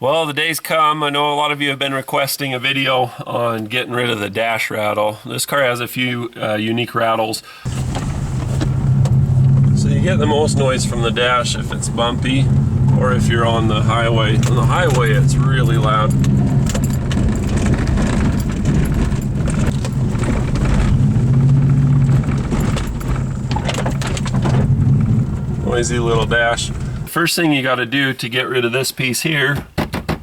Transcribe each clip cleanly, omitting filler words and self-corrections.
Well, the day's come. I know a lot of you have been requesting a video on getting rid of the dash rattle. This car has a few unique rattles. So you get the most noise from the dash if it's bumpy or if you're on the highway. On the highway, it's really loud. Noisy little dash. First thing you got to do to get rid of this piece here,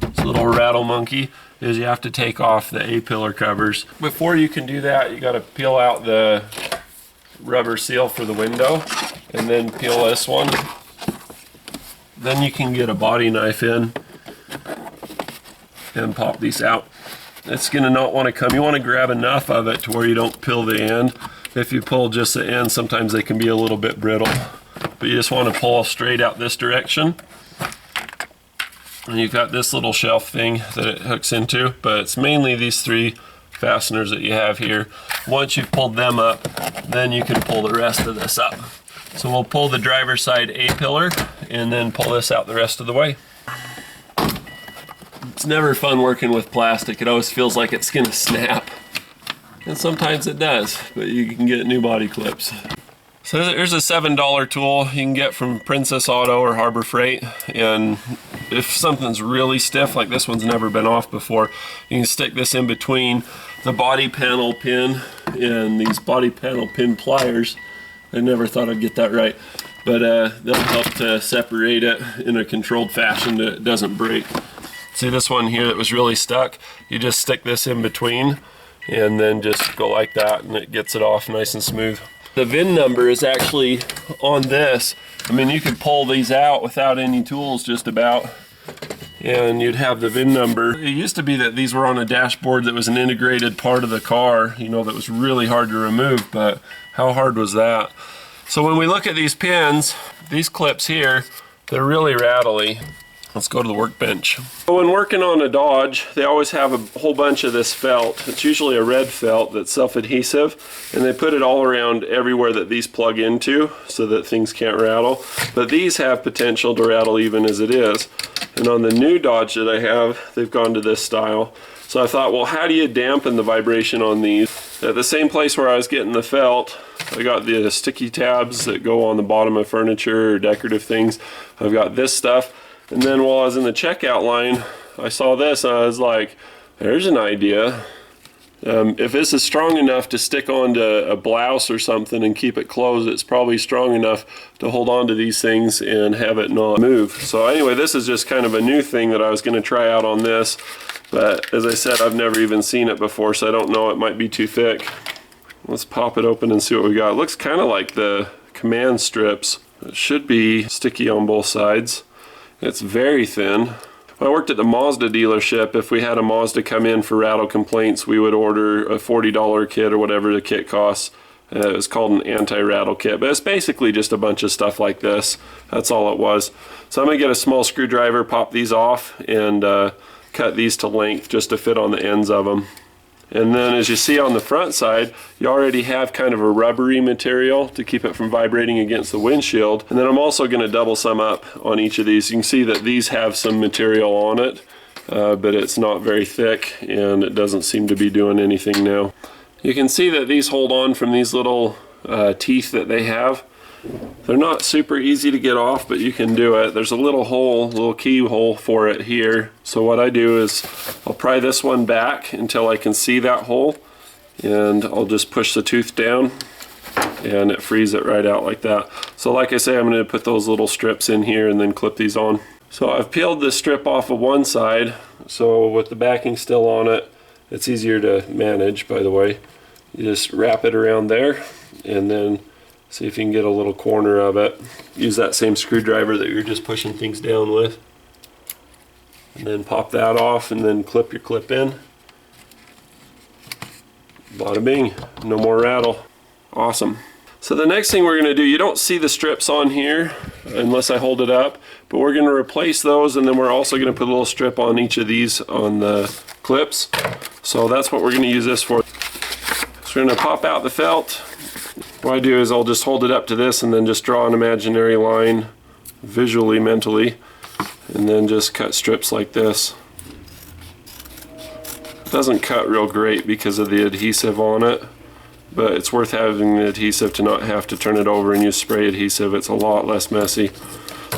this little rattle monkey, is you have to take off the A-pillar covers. Before you can do that, you got to peel out the rubber seal for the window and then peel this one. Then you can get a body knife in and pop these out. It's going to not want to come. You want to grab enough of it to where you don't peel the end. If you pull just the end, sometimes they can be a little bit brittle. But you just want to pull straight out this direction. And you've got this little shelf thing that it hooks into, but it's mainly these three fasteners that you have here. Once you've pulled them up, then you can pull the rest of this up. So we'll pull the driver's side A-pillar and then pull this out the rest of the way. It's never fun working with plastic. It always feels like it's gonna snap. And sometimes it does, but you can get new body clips. So there's a $7 tool you can get from Princess Auto or Harbor Freight, and if something's really stiff, like this one's never been off before, you can stick this in between the body panel pin and these body panel pin pliers. I never thought I'd get that right, but they'll help to separate it in a controlled fashion that it doesn't break. See this one here that was really stuck? You just stick this in between and then just go like that and it gets it off nice and smooth. The VIN number is actually on this. I mean, you could pull these out without any tools just about, and you'd have the VIN number. It used to be that these were on a dashboard that was an integrated part of the car, you know, that was really hard to remove, but how hard was that? So when we look at these pins, these clips here, they're really rattly. Let's go to the workbench. So when working on a Dodge, they always have a whole bunch of this felt. It's usually a red felt that's self-adhesive, and they put it all around everywhere that these plug into so that things can't rattle. But these have potential to rattle even as it is. And on the new Dodge that I have, they've gone to this style. So I thought, well, how do you dampen the vibration on these? At the same place where I was getting the felt, I got the sticky tabs that go on the bottom of furniture or decorative things. I've got this stuff. And then while I was in the checkout line, I saw this and I was like, there's an idea. If this is strong enough to stick onto a blouse or something and keep it closed, it's probably strong enough to hold on to these things and have it not move. So anyway, this is just kind of a new thing that I was going to try out on this. But as I said, I've never even seen it before, so I don't know, it might be too thick. Let's pop it open and see what we got. It looks kind of like the command strips. It should be sticky on both sides. It's very thin. When I worked at the Mazda dealership, if we had a Mazda come in for rattle complaints, we would order a $40 kit or whatever the kit costs. It was called an Anti-Rattle Kit, but it's basically just a bunch of stuff like this. That's all it was. So I'm going to get a small screwdriver, pop these off, and cut these to length just to fit on the ends of them. And then as you see on the front side, you already have kind of a rubbery material to keep it from vibrating against the windshield. And then I'm also going to double some up on each of these. You can see that these have some material on it, but it's not very thick and it doesn't seem to be doing anything now. You can see that these hold on from these little teeth that they have. They're not super easy to get off, but you can do it. There's a little hole, little keyhole for it here. So what I do is I'll pry this one back until I can see that hole, and I'll just push the tooth down and it frees it right out like that. So like I say, I'm going to put those little strips in here and then clip these on. So I've peeled this strip off of one side, so with the backing still on it, it's easier to manage, by the way. You just wrap it around there and then see if you can get a little corner of it. Use that same screwdriver that you're just pushing things down with. And then pop that off and then clip your clip in. Bada bing, no more rattle. Awesome. So the next thing we're going to do, you don't see the strips on here unless I hold it up, but we're going to replace those, and then we're also going to put a little strip on each of these on the clips. So that's what we're going to use this for. So we're going to pop out the felt. What I do is I'll just hold it up to this and then just draw an imaginary line visually, mentally, and then just cut strips like this. It doesn't cut real great because of the adhesive on it, but it's worth having the adhesive to not have to turn it over and use spray adhesive. It's a lot less messy.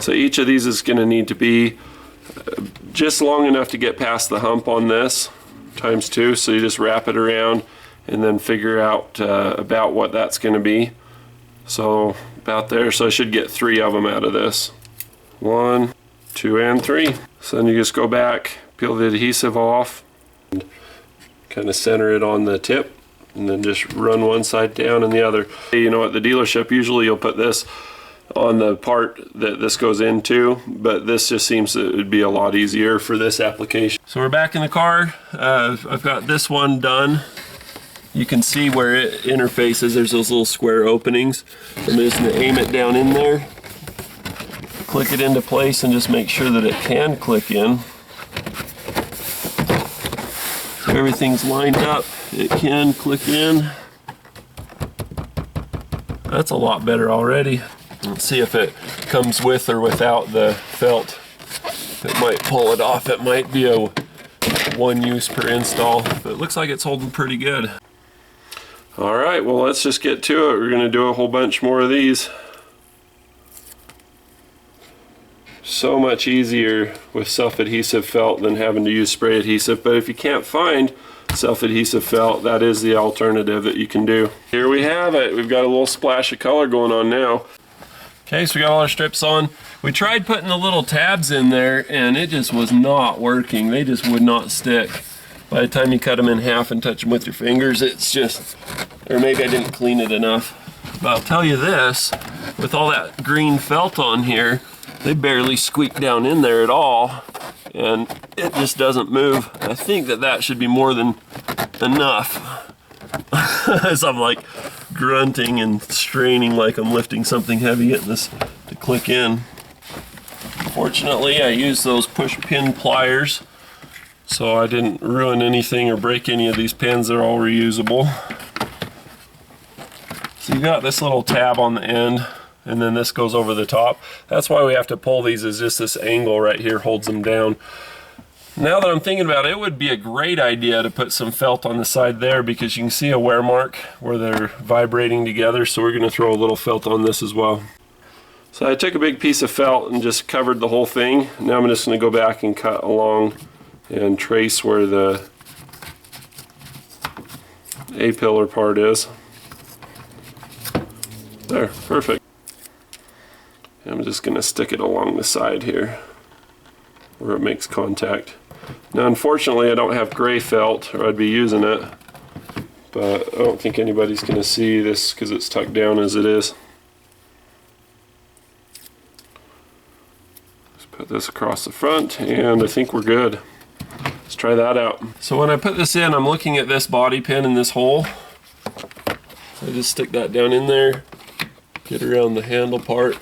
So each of these is going to need to be just long enough to get past the hump on this, times 2. So you just wrap it around and then figure out about what that's going to be. So about there. So I should get 3 of them out of this. 1, 2, and 3. So then you just go back, peel the adhesive off, and kind of center it on the tip, and then just run one side down and the other. You know, at the dealership, usually you'll put this on the part that this goes into, but this just seems that it would be a lot easier for this application. So we're back in the car. I've got this one done. You can see where it interfaces. There's those little square openings. I'm just going to aim it down in there, click it into place, and just make sure that it can click in. So everything's lined up. It can click in. That's a lot better already. Let's see if it comes with or without the felt. It might pull it off. It might be a 1 use per install, but it looks like it's holding pretty good. All right, well, let's just get to it. We're going to do a whole bunch more of these. So much easier with self-adhesive felt than having to use spray adhesive, but if you can't find self-adhesive felt, that is the alternative that you can do. Here we have it. We've got a little splash of color going on now. Okay, so we got all our strips on. We tried putting the little tabs in there and it just was not working. They just would not stick. By the time you cut them in half and touch them with your fingers, it's just, or maybe I didn't clean it enough. But I'll tell you this, with all that green felt on here, they barely squeak down in there at all, and it just doesn't move. I think that that should be more than enough. As I'm like grunting and straining like I'm lifting something heavy, getting this to click in. Fortunately, I used those push pin pliers, so I didn't ruin anything or break any of these pins. They're all reusable. So you got this little tab on the end, and then this goes over the top. That's why we have to pull these, is just this angle right here holds them down. Now that I'm thinking about it, it would be a great idea to put some felt on the side there, because you can see a wear mark where they're vibrating together, so we're going to throw a little felt on this as well. So I took a big piece of felt and just covered the whole thing. Now I'm just going to go back and cut along and trace where the A-pillar part is. There, perfect. I'm just going to stick it along the side here where it makes contact. Now unfortunately I don't have gray felt, or I'd be using it, but I don't think anybody's going to see this because it's tucked down as it is. Just put this across the front and I think we're good. Let's try that out. So when I put this in, I'm looking at this body pin in this hole. So I just stick that down in there, get around the handle part,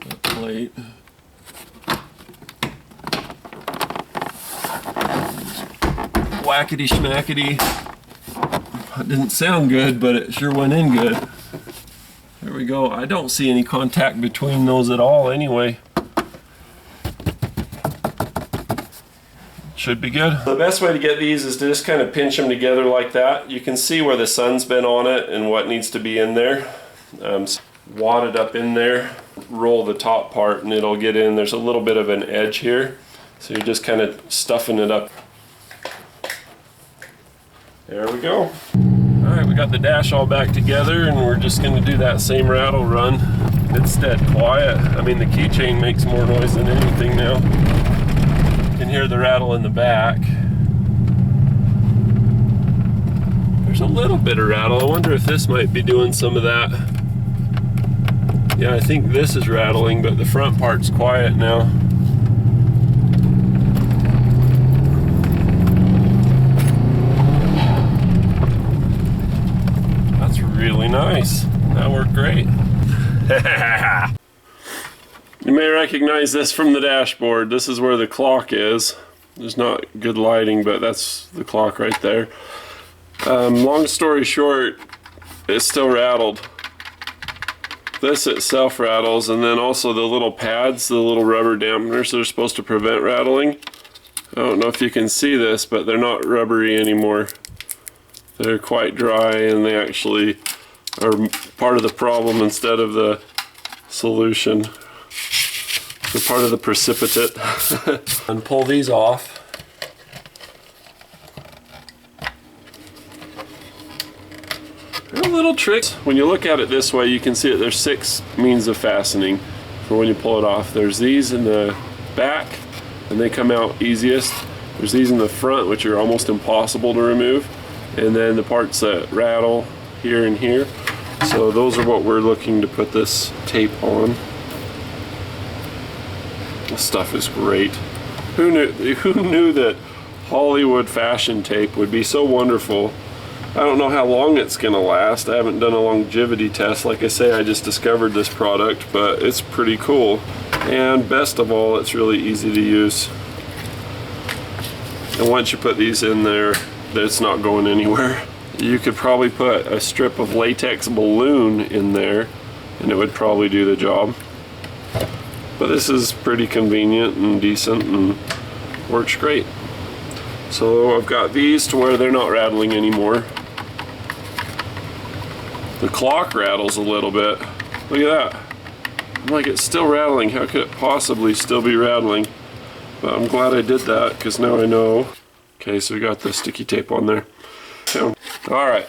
that plate. Whackety schmackety. It didn't sound good, but it sure went in good. There we go. I don't see any contact between those at all anyway. Should be good. The best way to get these is to just kind of pinch them together like that. You can see where the sun's been on it and what needs to be in there. Wad it up in there, roll the top part, and it'll get in. There's a little bit of an edge here, so you're just kind of stuffing it up. There we go. Alright, we got the dash all back together, and we're just going to do that same rattle run. It's dead quiet. I mean, the keychain makes more noise than anything now. You can hear the rattle in the back. There's a little bit of rattle. I wonder if this might be doing some of that. Yeah, I think this is rattling, but the front part's quiet now. That's really nice. That worked great. You may recognize this from the dashboard. This is where the clock is. There's not good lighting, but that's the clock right there. Long story short, it still rattled. This itself rattles, and then also the little pads, the little rubber dampeners that are supposed to prevent rattling. I don't know if you can see this, but they're not rubbery anymore. They're quite dry, and they actually are part of the problem instead of the solution. They're part of the precipitate. And pull these off. Little tricks. When you look at it this way, you can see that there's 6 means of fastening for when you pull it off. There's these in the back, and they come out easiest. There's these in the front, which are almost impossible to remove. And then the parts that rattle here and here. So those are what we're looking to put this tape on. This stuff is great. Who knew that Hollywood fashion tape would be so wonderful? I don't know how long it's gonna last. I haven't done a longevity test. Like I say, I just discovered this product, but it's pretty cool. And best of all, it's really easy to use. And once you put these in there, it's not going anywhere. You could probably put a strip of latex balloon in there and it would probably do the job. But this is pretty convenient and decent and works great. So I've got these to where they're not rattling anymore. The clock rattles a little bit. Look at that. I'm like, it's still rattling. How could it possibly still be rattling? But I'm glad I did that because now I know. Okay, so we got the sticky tape on there. Alright.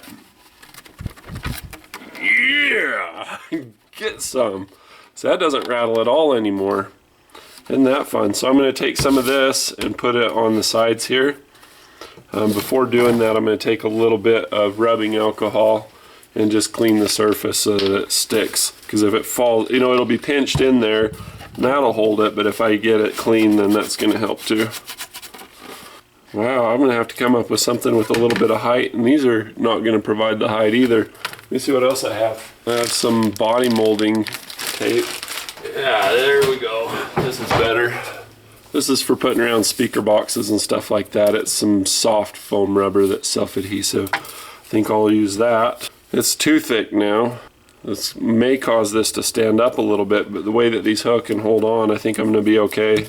Yeah! Get some. So that doesn't rattle at all anymore. Isn't that fun? So I'm going to take some of this and put it on the sides here. Before doing that, I'm going to take a little bit of rubbing alcohol and just clean the surface so that it sticks. Because if it falls, you know, it'll be pinched in there and that'll hold it, but if I get it clean, then that's going to help too. Wow, I'm going to have to come up with something with a little bit of height, and these are not going to provide the height either. Let me see what else I have. I have some body molding tape. Yeah, there we go. This is better. This is for putting around speaker boxes and stuff like that. It's some soft foam rubber that's self-adhesive. I think I'll use that. It's too thick now. This may cause this to stand up a little bit, but the way that these hook and hold on, I think I'm going to be okay.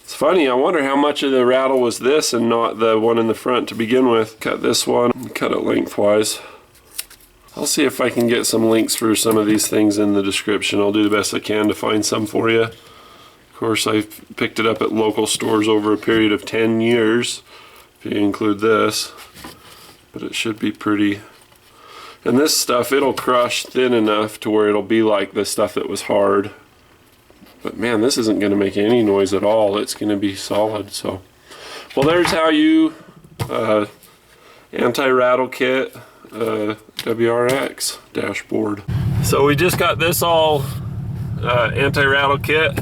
It's funny, I wonder how much of the rattle was this and not the one in the front to begin with. Cut this one, cut it lengthwise. I'll see if I can get some links for some of these things in the description. I'll do the best I can to find some for you. Of course, I picked it up at local stores over a period of 10 years, if you include this. But it should be pretty. And this stuff, it'll crush thin enough to where it'll be like the stuff that was hard. But man, this isn't going to make any noise at all. It's going to be solid. So, well, there's how you Anti-Rattle Kit WRX dashboard. So we just got this all Anti-Rattle Kit.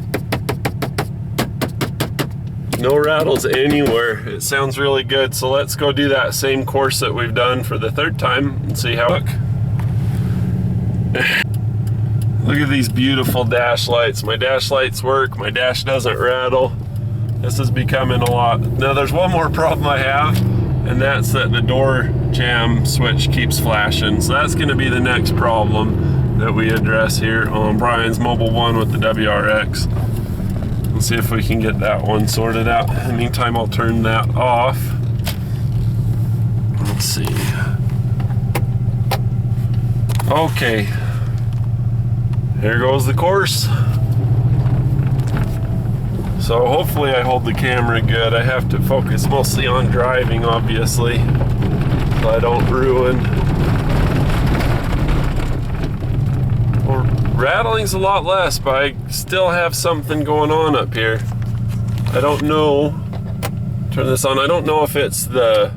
No rattles anywhere. It sounds really good. So let's go do that same course that we've done for the 3rd time and see how it looks. Look at these beautiful dash lights. My dash lights work. My dash doesn't rattle. This is becoming a lot. Now there's one more problem I have, and that's that the door jam switch keeps flashing. So that's going to be the next problem that we address here on Brian's Mobile One with the WRX. Let's see if we can get that one sorted out. In the meantime, I'll turn that off. Let's see. Okay. There goes the course. So hopefully I hold the camera good. I have to focus mostly on driving, obviously, so I don't ruin. Well, rattling's a lot less, but I still have something going on up here. I don't know. Turn this on. I don't know if it's the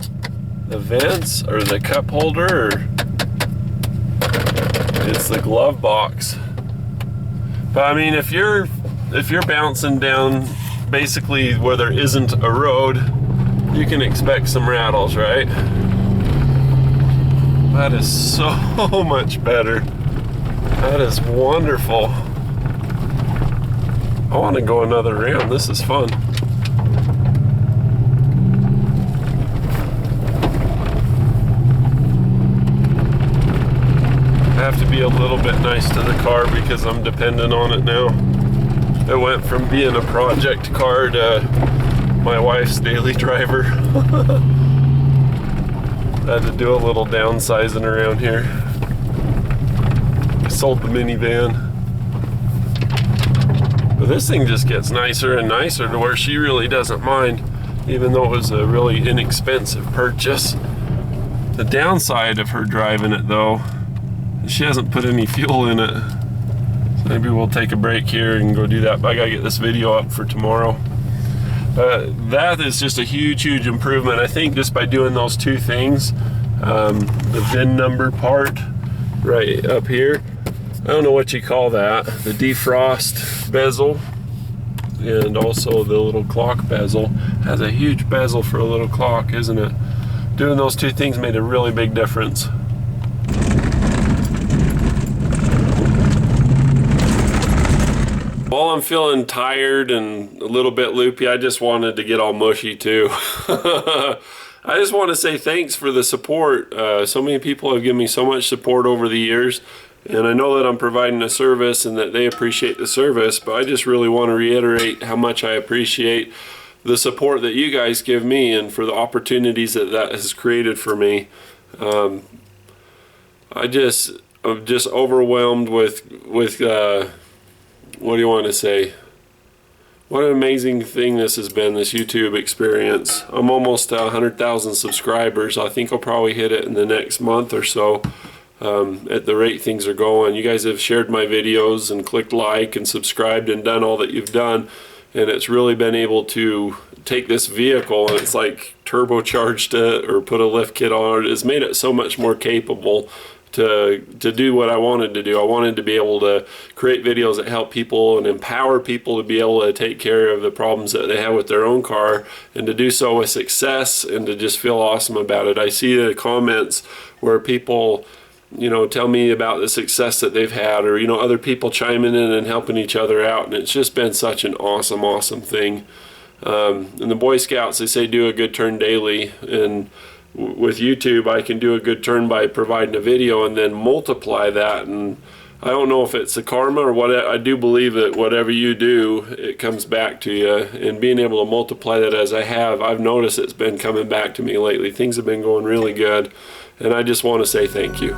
vents or the cup holder or it's the glove box. But I mean, if you're bouncing down basically where there isn't a road, you can expect some rattles, right? That is so much better. That is wonderful. I want to go another round. This is fun. have to be a little bit nice to the car because I'm dependent on it now. It went from being a project car to my wife's daily driver. I had to do a little downsizing around here. I sold the minivan. But this thing just gets nicer and nicer to where she really doesn't mind, even though it was a really inexpensive purchase. The downside of her driving it though, she hasn't put any fuel in it. So maybe we'll take a break here and go do that, but I gotta get this video up for tomorrow. That is just a huge improvement. I think just by doing those two things, the VIN number part right up here, I don't know what you call that, the defrost bezel, and also the little clock bezel. Has a huge bezel for a little clock, isn't it? Doing those two things made a really big difference. While I'm feeling tired and a little bit loopy, I just wanted to get all mushy too. I just want to say thanks for the support. So many people have given me so much support over the years, and I know that I'm providing a service and that they appreciate the service, but I just really want to reiterate how much I appreciate the support that you guys give me and for the opportunities that has created for me. I'm just overwhelmed with what do you want to say? What an amazing thing this has been, this YouTube experience. I'm almost 100,000 subscribers. I think I'll probably hit it in the next month or so. At the rate things are going. You guys have shared my videos and clicked like and subscribed and done all that you've done, and it's really been able to take this vehicle and it's like turbocharged it or put a lift kit on it. It's made it so much more capable to do what I wanted to do. I wanted to be able to create videos that help people and empower people to be able to take care of the problems that they have with their own car, and to do so with success and to just feel awesome about it. I see the comments where people, you know, tell me about the success that they've had, or, you know, other people chiming in and helping each other out, and it's just been such an awesome thing. And the Boy Scouts, they say do a good turn daily, and with YouTube I can do a good turn by providing a video and then multiply that. And I don't know if it's the karma or what. I do believe that whatever you do, it comes back to you, and being able to multiply that as I have, I've noticed it's been coming back to me lately. Things have been going really good, and I just want to say thank you.